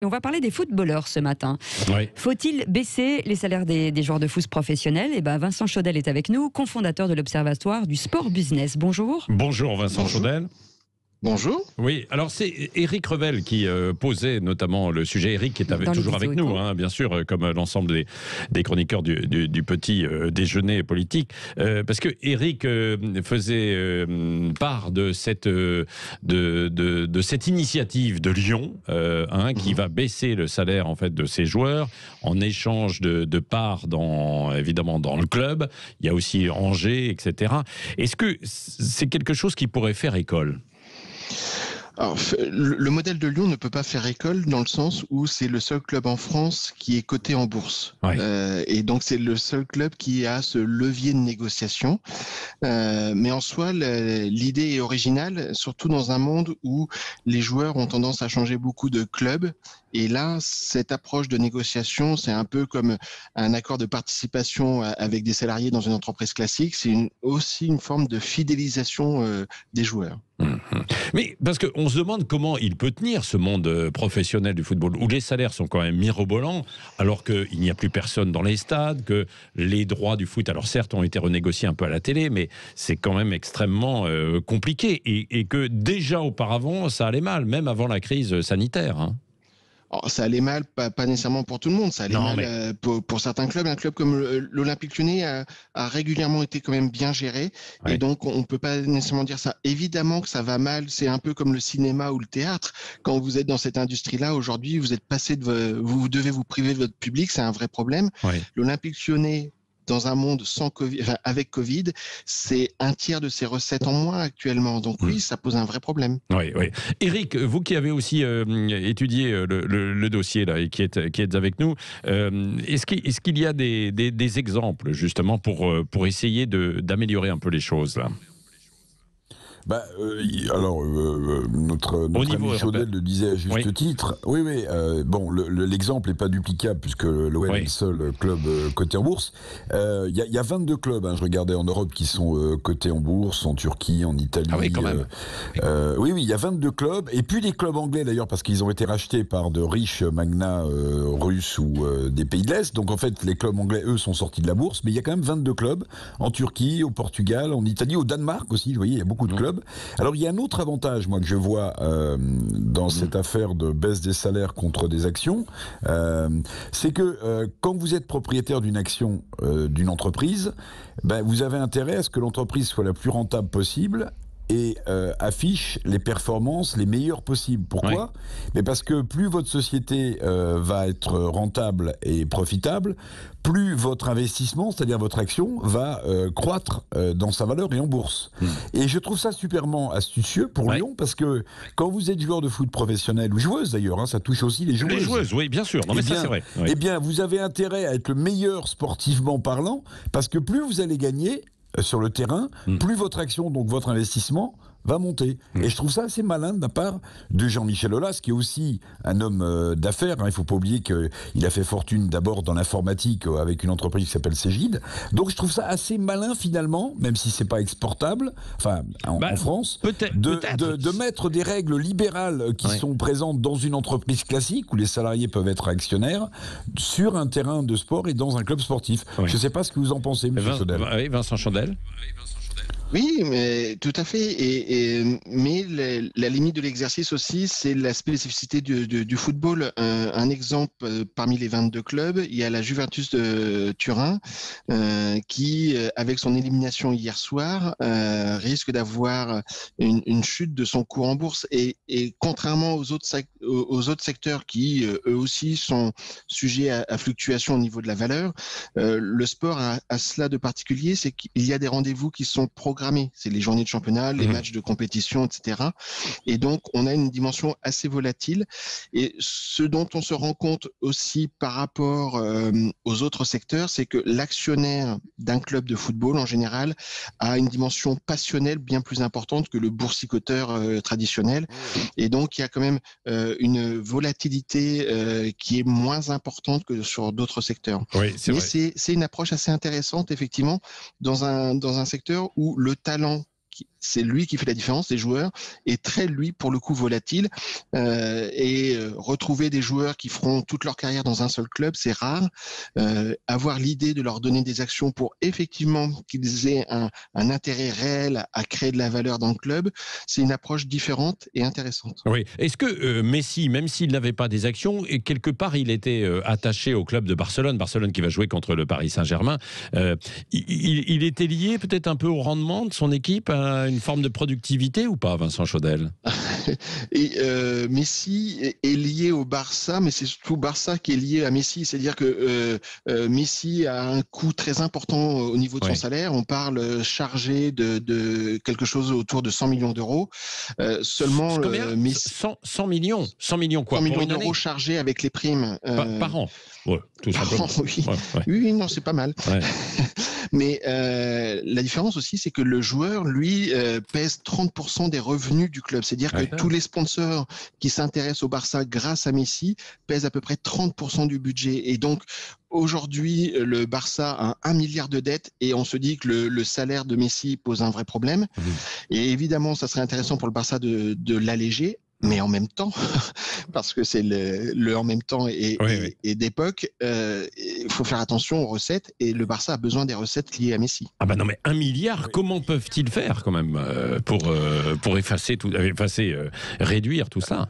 On va parler des footballeurs ce matin. Oui. Faut-il baisser les salaires des joueurs de foot professionnels? Vincent Chaudel est avec nous, cofondateur de l'Observatoire du Sport Business. Bonjour. Bonjour Vincent Chaudel. Bonjour. Oui, alors c'est Éric Revel qui posait notamment le sujet. Éric qui est toujours avec nous, bien sûr, comme l'ensemble des chroniqueurs du petit déjeuner politique. Parce que Éric faisait part de cette initiative de Lyon qui va baisser le salaire en fait de ses joueurs en échange de parts évidemment dans le club. Il y a aussi Angers, etc. Est-ce que c'est quelque chose qui pourrait faire école ? Alors, le modèle de Lyon ne peut pas faire école dans le sens où c'est le seul club en France qui est coté en bourse. Ouais. Et donc, c'est le seul club qui a ce levier de négociation. Mais en soi, l'idée est originale, surtout dans un monde où les joueurs ont tendance à changer beaucoup de clubs. Et là, cette approche de négociation, c'est un peu comme un accord de participation avec des salariés dans une entreprise classique. C'est aussi une forme de fidélisation des joueurs. Mais parce qu'on se demande comment il peut tenir ce monde professionnel du football, où les salaires sont quand même mirobolants, alors qu'il n'y a plus personne dans les stades, que les droits du foot, alors certes, ont été renégociés un peu à la télé, mais c'est quand même extrêmement compliqué, et que déjà auparavant, ça allait mal, même avant la crise sanitaire. Alors, ça allait mal, pas nécessairement pour tout le monde, ça allait mal pour certains clubs. Un club comme l'Olympique Lyonnais a régulièrement été quand même bien géré, et donc on peut pas nécessairement dire ça. Évidemment que ça va mal, c'est un peu comme le cinéma ou le théâtre. Quand vous êtes dans cette industrie-là, aujourd'hui, vous êtes passé vous devez vous priver de votre public, c'est un vrai problème. L'Olympique Lyonnais, dans un monde sans Covid, avec Covid, c'est un tiers de ses recettes en moins actuellement. Donc oui, ça pose un vrai problème. Oui. Éric, vous qui avez aussi étudié le dossier là et qui êtes avec nous, est-ce qu'il y a des exemples justement pour essayer d'améliorer un peu les choses là ? Notre ami Chaudel le disait à juste titre. Bon, l'exemple n'est pas duplicable puisque l'OM est le seul club coté en bourse. Il y a 22 clubs, je regardais en Europe, qui sont cotés en bourse, en Turquie, en Italie. Ah oui, quand même. Oui, il y a 22 clubs, et puis des clubs anglais d'ailleurs, parce qu'ils ont été rachetés par de riches magnats russes ou des pays de l'Est. Donc en fait, les clubs anglais, eux, sont sortis de la bourse, mais il y a quand même 22 clubs en Turquie, au Portugal, en Italie, au Danemark aussi. Vous voyez, il y a beaucoup de clubs. Alors il y a un autre avantage, moi, que je vois dans cette affaire de baisse des salaires contre des actions, c'est que quand vous êtes propriétaire d'une action d'une entreprise, vous avez intérêt à ce que l'entreprise soit la plus rentable possible et affiche les performances les meilleures possibles. Pourquoi ? Mais parce que plus votre société va être rentable et profitable, plus votre investissement, c'est-à-dire votre action, va croître dans sa valeur et en bourse. Et je trouve ça superment astucieux pour Lyon, parce que quand vous êtes joueur de foot professionnel, ou joueuse d'ailleurs, ça touche aussi les joueuses. Les joueuses, oui, bien sûr. Non, mais ça, c'est vrai. Eh bien, vous avez intérêt à être le meilleur sportivement parlant, parce que plus vous allez gagner sur le terrain, plus votre action, donc votre investissement, va monter. Et je trouve ça assez malin de la part de Jean-Michel Aulas, qui est aussi un homme d'affaires. Il ne faut pas oublier qu'il a fait fortune d'abord dans l'informatique avec une entreprise qui s'appelle Cégide. Donc je trouve ça assez malin finalement, même si c'est pas exportable, en France, de mettre des règles libérales qui sont présentes dans une entreprise classique où les salariés peuvent être actionnaires sur un terrain de sport et dans un club sportif. Je ne sais pas ce que vous en pensez, M. Chaudel. Vincent Chaudel. Oui, mais tout à fait. Mais la limite de l'exercice aussi, c'est la spécificité du football. Un exemple parmi les 22 clubs, il y a la Juventus de Turin qui, avec son élimination hier soir, risque d'avoir une chute de son cours en bourse. Et contrairement aux autres secteurs qui, eux aussi, sont sujets à fluctuation au niveau de la valeur, le sport a cela de particulier, c'est qu'il y a des rendez-vous qui sont programmés. C'est les journées de championnat, les matchs de compétition, etc. Et donc, on a une dimension assez volatile. Et ce dont on se rend compte aussi par rapport aux autres secteurs, c'est que l'actionnaire d'un club de football, en général, a une dimension passionnelle bien plus importante que le boursicoteur traditionnel. Et donc, il y a quand même une volatilité qui est moins importante que sur d'autres secteurs. Oui, Mais c'est une approche assez intéressante, effectivement, dans un secteur où le talent c'est lui qui fait la différence. Les joueurs est très, lui, pour le coup, volatile. Et retrouver des joueurs qui feront toute leur carrière dans un seul club, c'est rare. Avoir l'idée de leur donner des actions pour effectivement qu'ils aient un intérêt réel à créer de la valeur dans le club, c'est une approche différente et intéressante. Oui. Est-ce que Messi, même s'il n'avait pas des actions, et quelque part il était attaché au club de Barcelone qui va jouer contre le Paris Saint-Germain, il était lié peut-être un peu au rendement de son équipe, à une forme de productivité ou pas, Vincent Chaudel? Et Messi est lié au Barça, mais c'est surtout Barça qui est lié à Messi. C'est-à-dire que Messi a un coût très important au niveau de son salaire. On parle chargé de quelque chose autour de 100 millions d'euros. Seulement, Messi... 100 millions 100 millions quoi? 100 millions d'euros chargés avec les primes. Par an. Ouais, tout simplement. Oui. Ouais. Oui, non, c'est pas mal. Ouais. Mais la différence aussi, c'est que le joueur, lui, pèse 30% des revenus du club. C'est-à-dire que tous les sponsors qui s'intéressent au Barça grâce à Messi pèsent à peu près 30% du budget. Et donc, aujourd'hui, le Barça a 1 milliard de dettes et on se dit que le salaire de Messi pose un vrai problème. Et évidemment, ça serait intéressant pour le Barça de l'alléger. Mais en même temps, parce que c'est le en même temps et d'époque, il faut faire attention aux recettes et le Barça a besoin des recettes liées à Messi. Ah bah non mais 1 milliard, comment peuvent-ils faire quand même pour réduire tout ça?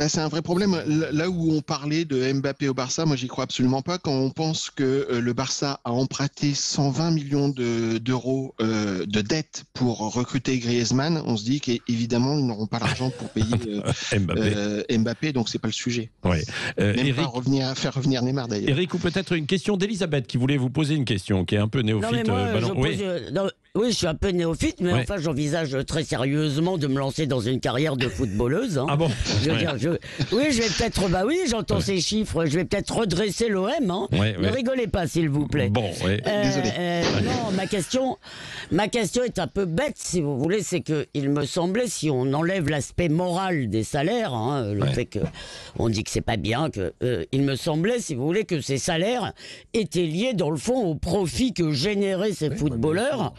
C'est un vrai problème. Là où on parlait de Mbappé au Barça, moi j'y crois absolument pas. Quand on pense que le Barça a emprunté 120 millions d'euros de dettes pour recruter Griezmann, on se dit qu'évidemment ils n'auront pas l'argent pour payer Mbappé, donc c'est pas le sujet. Ouais. Même Eric, pas faire revenir Neymar d'ailleurs. Eric, ou peut-être une question d'Elisabeth qui voulait vous poser une question, qui est un peu néophyte. Oui, je suis un peu néophyte, mais enfin j'envisage très sérieusement de me lancer dans une carrière de footballeuse. Hein. Ah bon? Oui, je vais peut-être, j'entends ces chiffres, je vais peut-être redresser l'OM. Hein. Ne rigolez pas, s'il vous plaît. Bon, désolé. Non, ma question est un peu bête, si vous voulez, c'est que il me semblait, si on enlève l'aspect moral des salaires, hein, le fait qu'on dit que c'est pas bien, il me semblait, si vous voulez, que ces salaires étaient liés dans le fond au profit que généraient ces footballeurs,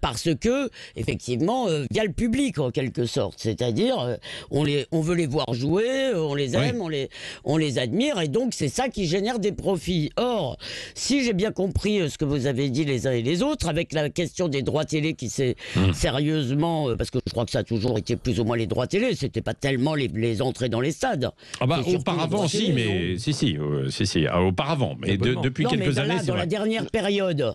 parce que effectivement, via le public en quelque sorte, c'est-à-dire on veut les voir jouer, on les aime, on les admire, et donc c'est ça qui génère des profits. Or, si j'ai bien compris ce que vous avez dit les uns et les autres, avec la question des droits télé qui s'est sérieusement, parce que je crois que ça a toujours été plus ou moins les droits télé, c'était pas tellement les entrées dans les stades. Ah bah auparavant si, mais auparavant, mais depuis quelques années, c'est dans la dernière période.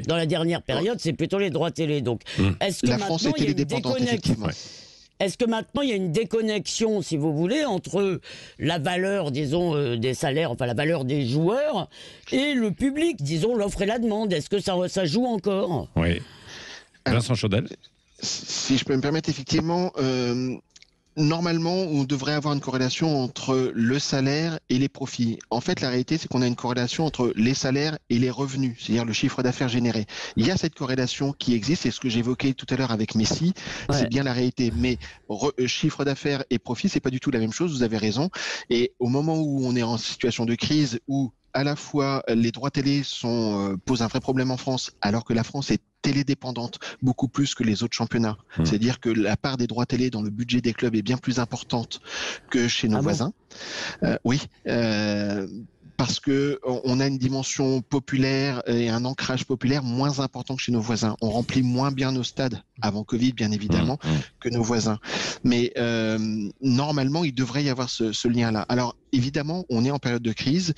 Dans la dernière période, c'est plutôt les droits télé. Donc, est-ce que la France est télédépendante, effectivement. Est-ce que maintenant il y a une déconnexion, si vous voulez, entre la valeur, disons, des salaires, enfin la valeur des joueurs, et le public, disons, l'offre et la demande? Est-ce que ça joue encore? Oui. Vincent Chaudel. Si je peux me permettre, effectivement, normalement, on devrait avoir une corrélation entre le salaire et les profits. En fait, la réalité, c'est qu'on a une corrélation entre les salaires et les revenus, c'est-à-dire le chiffre d'affaires généré. Il y a cette corrélation qui existe, c'est ce que j'évoquais tout à l'heure avec Messi, c'est bien la réalité. Mais chiffre d'affaires et profit, c'est pas du tout la même chose, vous avez raison. Et au moment où on est en situation de crise, où à la fois les droits télé posent un vrai problème en France, alors que la France est télédépendante beaucoup plus que les autres championnats. C'est-à-dire que la part des droits télé dans le budget des clubs est bien plus importante que chez nos voisins. Parce que on a une dimension populaire et un ancrage populaire moins important que chez nos voisins. On remplit moins bien nos stades, avant Covid bien évidemment, que nos voisins. Mais normalement, il devrait y avoir ce lien-là. Alors évidemment, on est en période de crise.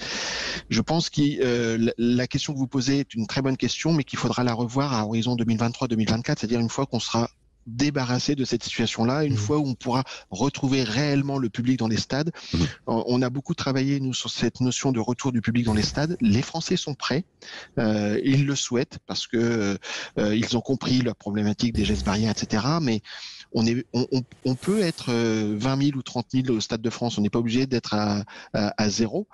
Je pense que la question que vous posez est une très bonne question, mais qu'il faudra la revoir à horizon 2023-2024, c'est-à-dire une fois qu'on sera débarrasser de cette situation-là, une fois où on pourra retrouver réellement le public dans les stades. On a beaucoup travaillé, nous, sur cette notion de retour du public dans les stades. Les Français sont prêts, ils le souhaitent, parce que ils ont compris la problématique des gestes barrières, etc. Mais on peut être 20 000 ou 30 000 au Stade de France, on n'est pas obligé d'être à zéro.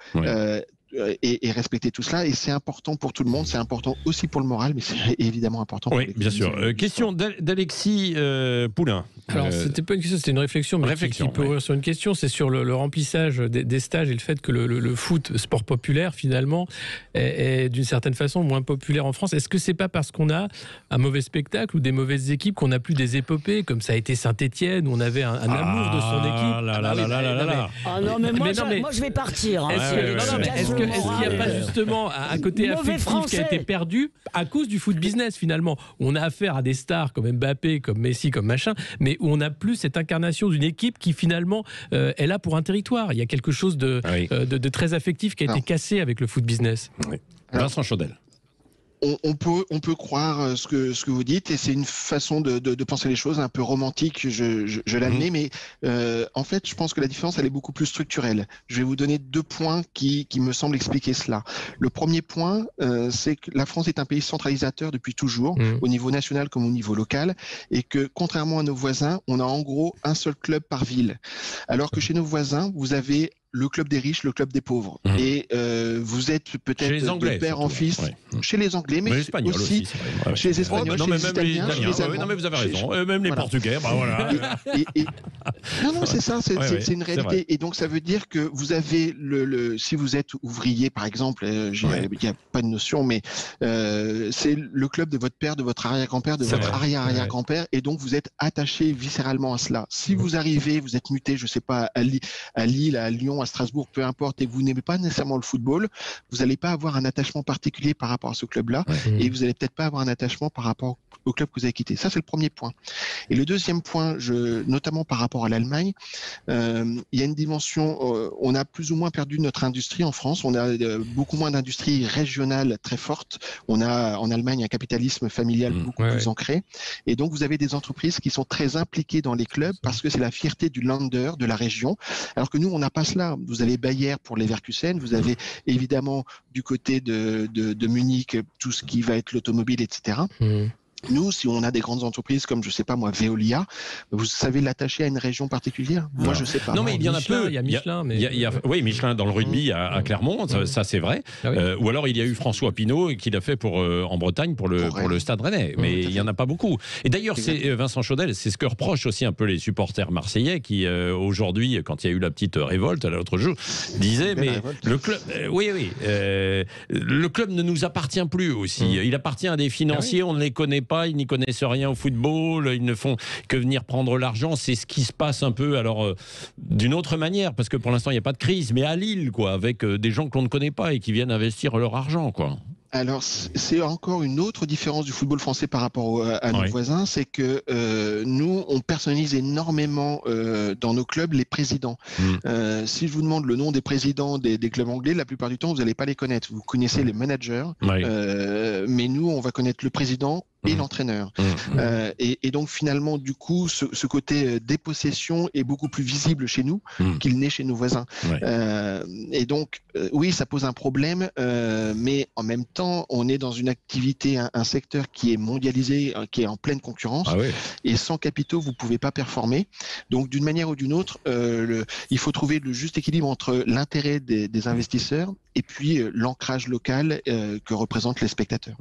et respecter tout cela. Et c'est important pour tout le monde, c'est important aussi pour le moral, mais c'est évidemment important pour Oui, bien sûr. Question d'Alexis Poulain. Alors, c'était pas une question, c'était une réflexion, mais qui peut ouvrir sur une question. C'est sur le remplissage des stages et le fait que le foot, sport populaire, finalement, est d'une certaine façon moins populaire en France. Est-ce que c'est pas parce qu'on a un mauvais spectacle ou des mauvaises équipes qu'on n'a plus des épopées, comme ça a été Saint-Étienne, où on avait un amour de son équipe? Non, mais moi, je vais partir. Hein, est-ce qu'il n'y a pas justement un côté affectif qui a été perdu à cause du foot business, finalement? On a affaire à des stars comme Mbappé, comme Messi, comme machin, mais où on n'a plus cette incarnation d'une équipe qui finalement est là pour un territoire. Il y a quelque chose de très affectif qui a été cassé avec le foot business. Oui. Vincent Chaudel. On peut croire ce que vous dites, et c'est une façon de penser les choses un peu romantique, je l'admets, mais en fait, je pense que la différence, elle est beaucoup plus structurelle. Je vais vous donner 2 points qui me semblent expliquer cela. Le premier point, c'est que la France est un pays centralisateur depuis toujours, au niveau national comme au niveau local, et que contrairement à nos voisins, on a en gros un seul club par ville. Alors que chez nos voisins, vous avez le club des riches, le club des pauvres. Et vous êtes peut-être de père en fils, chez les Anglais, mais aussi chez les Espagnols, chez les Italiens, chez les Allemands. Non, mais vous avez raison. Même les Portugais, voilà. Non, c'est ça, c'est une réalité. Et donc, ça veut dire que vous avez, si vous êtes ouvrier, par exemple, il n'y a pas de notion, mais c'est le club de votre père, de votre arrière-grand-père, de votre arrière-arrière-grand-père, et donc vous êtes attaché viscéralement à cela. Si vous arrivez, vous êtes muté, je ne sais pas, à Lille, à Lyon, à Strasbourg, peu importe, et que vous n'aimez pas nécessairement le football, vous n'allez pas avoir un attachement particulier par rapport à ce club-là, et vous n'allez peut-être pas avoir un attachement par rapport au club que vous avez quitté. Ça, c'est le premier point. Et le deuxième point, notamment par rapport à l'Allemagne, il y a une dimension, on a plus ou moins perdu notre industrie en France, on a beaucoup moins d'industrie régionale très forte, on a en Allemagne un capitalisme familial beaucoup plus ancré, et donc vous avez des entreprises qui sont très impliquées dans les clubs parce que c'est la fierté du Länder, de la région, alors que nous, on n'a pas cela. Vous avez Bayer pour Leverkusen, vous avez évidemment du côté de Munich tout ce qui va être l'automobile, etc. Nous, si on a des grandes entreprises comme, je sais pas moi, Veolia, vous savez l'attacher à une région particulière? Moi, je sais pas. Non, mais il y en a peu. Il y a Michelin. Oui, Michelin dans le rugby à Clermont, ça c'est vrai. Ou alors il y a eu François Pinault qui l'a fait en Bretagne pour le Stade Rennais. Mais il y en a pas beaucoup. Et d'ailleurs, c'est Vincent Chaudel, c'est ce que reprochent aussi un peu les supporters marseillais qui aujourd'hui, quand il y a eu la petite révolte l'autre jour, disaient mais le club, le club ne nous appartient plus aussi. Il appartient à des financiers, on ne les connaît pas. Ils n'y connaissent rien au football, ils ne font que venir prendre l'argent. C'est ce qui se passe un peu, alors d'une autre manière, parce que pour l'instant il n'y a pas de crise, mais à Lille, quoi, avec des gens que l'on ne connaît pas et qui viennent investir leur argent, quoi. Alors, c'est encore une autre différence du football français par rapport à nos voisins, c'est que nous, on personnalise énormément dans nos clubs les présidents. Si je vous demande le nom des présidents des clubs anglais, la plupart du temps, vous n'allez pas les connaître. Vous connaissez les managers, mais nous, on va connaître le président et l'entraîneur. Et donc, finalement, du coup, ce côté dépossession est beaucoup plus visible chez nous qu'il n'est chez nos voisins. Et donc, oui, ça pose un problème, mais en même temps, on est dans une activité, un secteur qui est mondialisé, qui est en pleine concurrence, et sans capitaux, vous ne pouvez pas performer. Donc, d'une manière ou d'une autre, il faut trouver le juste équilibre entre l'intérêt des investisseurs et puis l'ancrage local que représentent les spectateurs.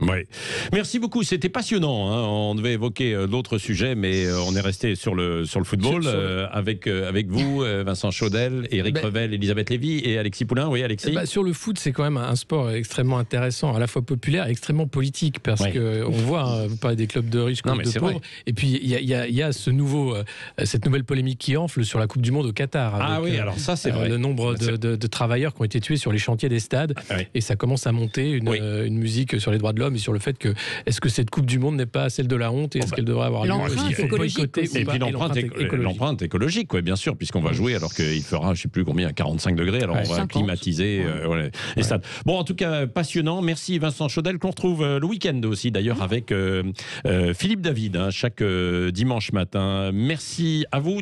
Merci beaucoup, c'était passionnant. Hein. On devait évoquer d'autres sujets, mais on est resté sur le football avec vous, Vincent Chaudel, Éric Revel, Elisabeth Lévy et Alexis Poulain. Oui, Alexis. Sur le foot, c'est quand même un sport extrêmement intéressant, à la fois populaire et extrêmement politique, parce qu'on voit, vous parlez des clubs de riches, clubs de pauvres, vrai. Et puis il y a cette nouvelle polémique qui enfle sur la Coupe du Monde au Qatar. Avec, alors ça c'est vrai. Le nombre de travailleurs qui ont été tués sur les chantiers des stades, et ça commence à monter une musique sur les droits de l'homme et sur le fait que est-ce que cette Coupe du Monde n'est pas celle de la honte et est-ce qu'elle devrait avoir lieu? Est-ce qu'il faut boycotter et puis l'empreinte écologique, bien sûr, puisqu'on va jouer alors qu'il fera, je ne sais plus combien, 45 degrés, alors on va 50. Climatiser les stades. Bon, en tout cas, passionnant. Merci Vincent Chaudel, qu'on retrouve le week-end aussi, d'ailleurs, avec Philippe David, chaque dimanche matin. Merci à vous.